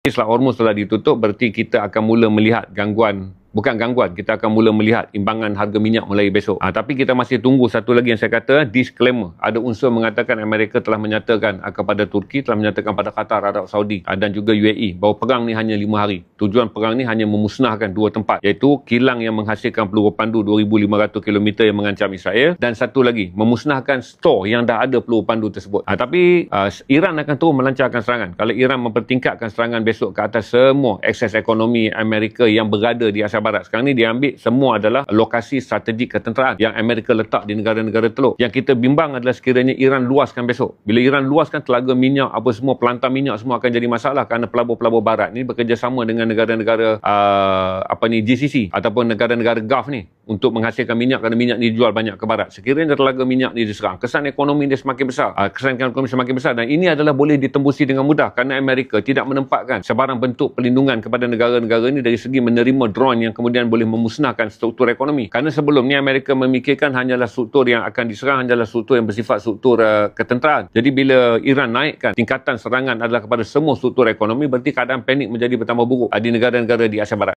Selat Hormuz telah ditutup, berarti kita akan mula melihat gangguan, bukan gangguan, kita akan mula melihat imbangan harga minyak mulai besok. Tapi kita masih tunggu satu lagi yang saya kata, disclaimer. Ada unsur mengatakan Amerika telah menyatakan kepada Turki, telah menyatakan pada Qatar, Arab Saudi dan juga UAE bahawa perang ni hanya 5 hari. Tujuan perang ni hanya memusnahkan 2 tempat, iaitu kilang yang menghasilkan peluru pandu 2,500 km yang mengancam Israel, dan satu lagi, memusnahkan stor yang dah ada peluru pandu tersebut. Tapi Iran akan terus melancarkan serangan. Kalau Iran mempertingkatkan serangan besok ke atas semua akses ekonomi Amerika yang berada di Asia Barat. Sekarang ni dia ambil semua adalah lokasi strategik ketenteraan yang Amerika letak di negara-negara teluk. Yang kita bimbang adalah sekiranya Iran luaskan besok. Bila Iran luaskan, telaga minyak apa semua, pelantar minyak semua akan jadi masalah kerana pelabur-pelabur barat ni bekerjasama dengan negara-negara GCC ataupun negara-negara Gulf ni untuk menghasilkan minyak, kerana minyak ni dijual banyak ke barat. Sekiranya telaga minyak ni diserang, kesan ekonomi dia semakin besar. Kesan ekonomi semakin besar, dan ini adalah boleh ditembusi dengan mudah kerana Amerika tidak menempatkan sebarang bentuk perlindungan kepada negara-negara ini dari segi menerima drone yang kemudian boleh memusnahkan struktur ekonomi. Kerana sebelum ni Amerika memikirkan hanyalah struktur yang akan diserang hanyalah struktur yang bersifat struktur ketenteraan. Jadi bila Iran naikkan tingkatan serangan adalah kepada semua struktur ekonomi, berarti keadaan panik menjadi bertambah buruk di negara-negara di Asia Barat.